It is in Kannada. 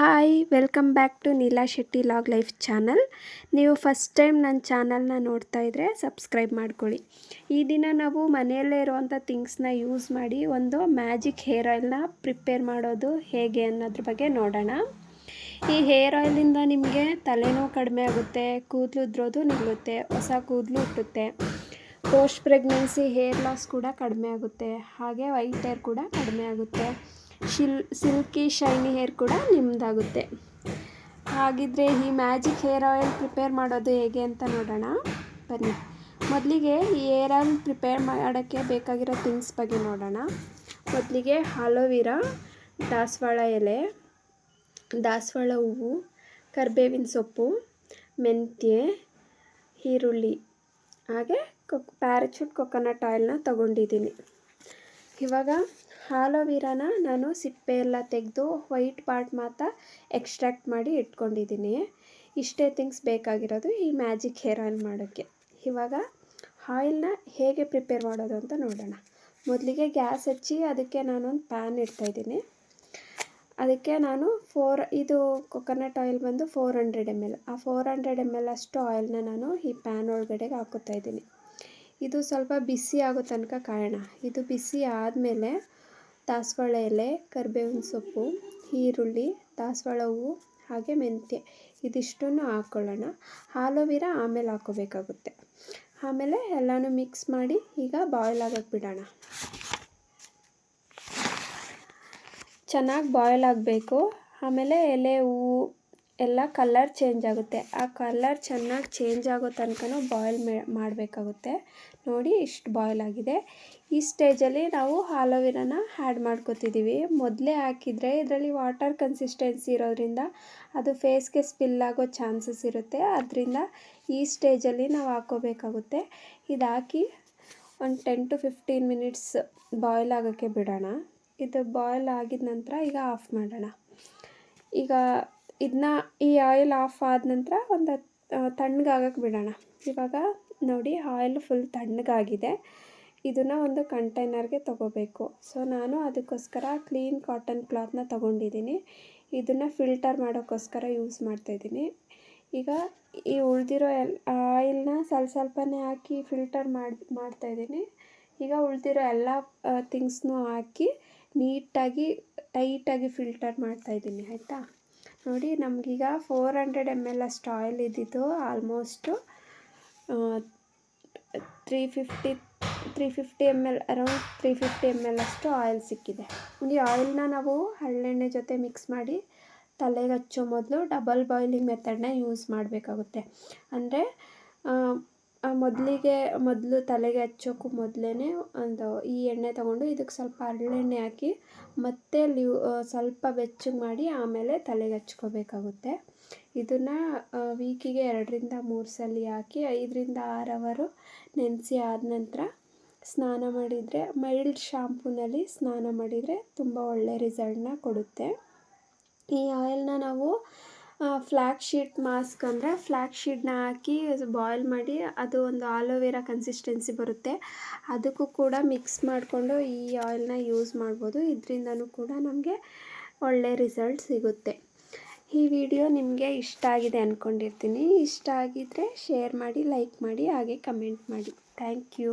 Hi welcome back to Neela Shetty log life channel. ನೀವು ಫಸ್ಟ್ ಟೈಮ್ ನನ್ನ ಚಾನಲ್ನ ನೋಡ್ತಾ ಇದ್ದರೆ ಸಬ್ಸ್ಕ್ರೈಬ್ ಮಾಡ್ಕೊಳ್ಳಿ. ಈ ದಿನ ನಾವು ಮನೆಯಲ್ಲೇ ಇರುವಂಥ ಥಿಂಗ್ಸ್ನ ಯೂಸ್ ಮಾಡಿ ಒಂದು ಮ್ಯಾಜಿಕ್ ಹೇರ್ ಆಯಿಲ್ನ ಪ್ರಿಪೇರ್ ಮಾಡೋದು ಹೇಗೆ ಅನ್ನೋದ್ರ ಬಗ್ಗೆ ನೋಡೋಣ. ಈ ಹೇರ್ ಆಯಿಲಿಂದ ನಿಮಗೆ ತಲೆನೋವು ಕಡಿಮೆ ಆಗುತ್ತೆ, ಕೂದಲು ಉದ್ರೋದು ನಿಲ್ಲುತ್ತೆ, ಹೊಸ ಕೂದಲು ಹುಟ್ಟುತ್ತೆ, ಪೋಸ್ಟ್ ಪ್ರೆಗ್ನೆನ್ಸಿ ಹೇರ್ ಲಾಸ್ ಕೂಡ ಕಡಿಮೆ ಆಗುತ್ತೆ, ಹಾಗೆ ವೈಟ್ ಹೇರ್ ಕೂಡ ಕಡಿಮೆ ಆಗುತ್ತೆ, ಸಿಲ್ಕಿ ಶೈನಿ ಹೇರ್ ಕೂಡ ನಿಮ್ಮದಾಗುತ್ತೆ. ಹಾಗಿದ್ರೆ ಈ ಮ್ಯಾಜಿಕ್ ಹೇರ್ ಆಯಿಲ್ ಪ್ರಿಪೇರ್ ಮಾಡೋದು ಹೇಗೆ ಅಂತ ನೋಡೋಣ ಬನ್ನಿ. ಮೊದಲಿಗೆ ಈ ಹೇರ್ ಆಯಿಲ್ ಪ್ರಿಪೇರ್ ಮಾಡೋಕ್ಕೆ ಬೇಕಾಗಿರೋ ಥಿಂಗ್ಸ್ ಬಗ್ಗೆ ನೋಡೋಣ. ಮೊದಲಿಗೆ ಆಲೋವೆರಾ, ದಾಸವಾಳ ಎಲೆ, ದಾಸವಾಳ ಹೂವು, ಕರಿಬೇವಿನ ಸೊಪ್ಪು, ಮೆಂತ್ಯ, ಈರುಳ್ಳಿ, ಹಾಗೆ ಪ್ಯಾರಾಚೂಟ್ ಕೊಕೊನಟ್ ಆಯಿಲ್ನ ತೊಗೊಂಡಿದ್ದೀನಿ. ಇವಾಗ ಆಲೋವೆರಾನ ನಾನು ಸಿಪ್ಪೆ ಎಲ್ಲ ತೆಗೆದು ವೈಟ್ ಪಾರ್ಟ್ ಮಾತ್ರ ಎಕ್ಸ್ಟ್ರಾಕ್ಟ್ ಮಾಡಿ ಇಟ್ಕೊಂಡಿದ್ದೀನಿ. ಇಷ್ಟೇ ಥಿಂಗ್ಸ್ ಬೇಕಾಗಿರೋದು ಈ ಮ್ಯಾಜಿಕ್ ಹೇರ್ ಆಯಿಲ್ ಮಾಡೋಕ್ಕೆ. ಇವಾಗ ಆಯಿಲ್ನ ಹೇಗೆ ಪ್ರಿಪೇರ್ ಮಾಡೋದು ಅಂತ ನೋಡೋಣ. ಮೊದಲಿಗೆ ಗ್ಯಾಸ್ ಹಚ್ಚಿ ಅದಕ್ಕೆ ನಾನೊಂದು ಪ್ಯಾನ್ ಇಡ್ತಾಯಿದ್ದೀನಿ. ಅದಕ್ಕೆ ನಾನು ಇದು ಕೊಕೊನಟ್ ಆಯಿಲ್ ಬಂದು 400 ml. ಆ 400 ml ಅಷ್ಟು ಆಯಿಲ್ನ ನಾನು ಈ ಪ್ಯಾನ್ ಒಳಗಡೆಗೆ ಹಾಕೋತಾ ಇದ್ದೀನಿ. ಇದು ಸ್ವಲ್ಪ ಬಿಸಿ ಆಗೋ ತನಕ ಕಾಯೋಣ. ಇದು ಬಿಸಿ ಆದಮೇಲೆ ದಾಸವಾಳ ಎಲೆ, ಕರಿಬೇವಿನ ಸೊಪ್ಪು, ಈರುಳ್ಳಿ, ದಾಸವಾಳ ಹೂವು, ಹಾಗೆ ಮೆಂತ್ಯ ಇದಿಷ್ಟನ್ನು ಹಾಕ್ಕೊಳ್ಳೋಣ. ಆಲೋವೆರಾ ಆಮೇಲೆ ಹಾಕೋಬೇಕಾಗುತ್ತೆ. ಆಮೇಲೆ ಎಲ್ಲನೂ ಮಿಕ್ಸ್ ಮಾಡಿ ಈಗ ಬಾಯ್ಲ್ ಆಗೋಕ್ಕೆ ಬಿಡೋಣ. ಚೆನ್ನಾಗಿ ಬಾಯ್ಲ್ ಆಗಬೇಕು. ಆಮೇಲೆ ಎಲೆ, ಹೂವು ಎಲ್ಲ ಕಲರ್ ಚೇಂಜ್ ಆಗುತ್ತೆ. ಆ ಕಲರ್ ಚೆನ್ನಾಗಿ ಚೇಂಜ್ ಆಗೋ ತನಕ ಬಾಯ್ಲ್ ಮಾಡಬೇಕಾಗುತ್ತೆ. ನೋಡಿ ಇಷ್ಟು ಬಾಯ್ಲ್ ಆಗಿದೆ. ಈ ಸ್ಟೇಜಲ್ಲಿ ನಾವು ಆಲೋವೆರಾನ ಆ್ಯಡ್ ಮಾಡ್ಕೊತಿದ್ದೀವಿ. ಮೊದಲೇ ಹಾಕಿದರೆ ಇದರಲ್ಲಿ ವಾಟರ್ ಕನ್ಸಿಸ್ಟೆನ್ಸಿ ಇರೋದ್ರಿಂದ ಅದು ಫೇಸ್ಗೆ ಸ್ಪಿಲ್ ಆಗೋ ಚಾನ್ಸಸ್ ಇರುತ್ತೆ. ಅದರಿಂದ ಈ ಸ್ಟೇಜಲ್ಲಿ ನಾವು ಹಾಕ್ಕೋಬೇಕಾಗುತ್ತೆ. ಇದು ಹಾಕಿ ಒಂದು 10 to 15 minutes ಬಾಯ್ಲ್ ಆಗೋಕ್ಕೆ ಬಿಡೋಣ. ಇದು ಬಾಯ್ಲ್ ಆಗಿದ ನಂತರ ಈಗ ಆಫ್ ಮಾಡೋಣ. ಈಗ ಈ ಆಯಿಲ್ ಆಫ್ ಆದ ನಂತರ ಒಂದು ತಣ್ಣಗಾಗಕ್ಕೆ ಬಿಡೋಣ. ಇವಾಗ ನೋಡಿ ಆಯಿಲ್ ಫುಲ್ ತಣ್ಣಗಾಗಿದೆ. ಇದನ್ನು ಒಂದು ಕಂಟೈನರ್ಗೆ ತೊಗೋಬೇಕು. ಸೊ ನಾನು ಅದಕ್ಕೋಸ್ಕರ ಕ್ಲೀನ್ ಕಾಟನ್ ಕ್ಲಾತ್ನ ತೊಗೊಂಡಿದ್ದೀನಿ. ಇದನ್ನು ಫಿಲ್ಟರ್ ಮಾಡೋಕ್ಕೋಸ್ಕರ ಯೂಸ್ ಮಾಡ್ತಾಯಿದ್ದೀನಿ. ಈಗ ಈ ಉಳಿದಿರೋ ಆಯಿಲ್ನ ಸ್ವಲ್ಪನೇ ಹಾಕಿ ಫಿಲ್ಟರ್ ಮಾಡ್ತಾಯಿದ್ದೀನಿ. ಈಗ ಉಳಿದಿರೋ ಎಲ್ಲ ಥಿಂಗ್ಸ್ನೂ ಹಾಕಿ ನೀಟಾಗಿ ಟೈಟಾಗಿ ಫಿಲ್ಟರ್ ಮಾಡ್ತಾಯಿದ್ದೀನಿ, ಆಯಿತಾ. ನೋಡಿ ನಮಗೀಗ 400 ml ಅಷ್ಟು ಆಯಿಲ್ ಇದ್ದಿದ್ದು ಆಲ್ಮೋಸ್ಟು 350 ml, ಅರೌಂಡ್ 350 ml ಅಷ್ಟು ಆಯಿಲ್ ಸಿಕ್ಕಿದೆ. ಈ ಆಯಿಲ್ನ ನಾವು ಹರಳೆಣ್ಣೆ ಜೊತೆ ಮಿಕ್ಸ್ ಮಾಡಿ ತಲೆಗೆ ಹಚ್ಚೋ ಮೊದಲು ಡಬಲ್ ಬಾಯ್ಲಿಂಗ್ ಮೆಥಡ್ನ ಯೂಸ್ ಮಾಡಬೇಕಾಗುತ್ತೆ. ಅಂದರೆ ಮೊದಲು ತಲೆಗೆ ಹಚ್ಚೋಕ್ಕೂ ಮೊದಲೇ ಈ ಎಣ್ಣೆ ತೊಗೊಂಡು ಇದಕ್ಕೆ ಸ್ವಲ್ಪ ಹರಳೆಣ್ಣೆ ಹಾಕಿ ಮತ್ತೆ ಸ್ವಲ್ಪ ಬೆಚ್ಚಗೆ ಮಾಡಿ ಆಮೇಲೆ ತಲೆಗೆ ಹಚ್ಕೋಬೇಕಾಗುತ್ತೆ. ಇದನ್ನು ವೀಕಿಗೆ 2 to 3 ಸಲ ಹಾಕಿ 5 to 6 ಅವರ್ ನೆನೆಸಿ ಆದ ನಂತರ ಸ್ನಾನ ಮಾಡಿದರೆ, ಮೈಲ್ಡ್ ಶಾಂಪೂನಲ್ಲಿ ಸ್ನಾನ ಮಾಡಿದರೆ ತುಂಬ ಒಳ್ಳೆ ರಿಸಲ್ಟ್ನ ಕೊಡುತ್ತೆ. ಈ ಆಯಿಲ್ನ ನಾವು ಫ್ಲ್ಯಾಕ್ ಶೀಟ್ ಮಾಸ್ಕ್ ಅಂದರೆ ಫ್ಲ್ಯಾಕ್ ಶೀಟ್ನ ಹಾಕಿ ಬಾಯ್ಲ್ ಮಾಡಿ ಅದು ಒಂದು ಆಲೋವೆರಾ ಕನ್ಸಿಸ್ಟೆನ್ಸಿ ಬರುತ್ತೆ. ಅದಕ್ಕೂ ಕೂಡ ಮಿಕ್ಸ್ ಮಾಡಿಕೊಂಡು ಈ ಆಯಿಲ್ನ ಯೂಸ್ ಮಾಡ್ಬೋದು. ಇದರಿಂದನೂ ಕೂಡ ನಮಗೆ ಒಳ್ಳೆ ರಿಸಲ್ಟ್ ಸಿಗುತ್ತೆ. ಈ ವಿಡಿಯೋ ನಿಮಗೆ ಇಷ್ಟ ಆಗಿದೆ ಅಂದ್ಕೊಂಡಿರ್ತೀನಿ. ಇಷ್ಟ ಆಗಿದ್ದರೆ ಶೇರ್ ಮಾಡಿ, ಲೈಕ್ ಮಾಡಿ, ಹಾಗೆ ಕಮೆಂಟ್ ಮಾಡಿ. Thank you.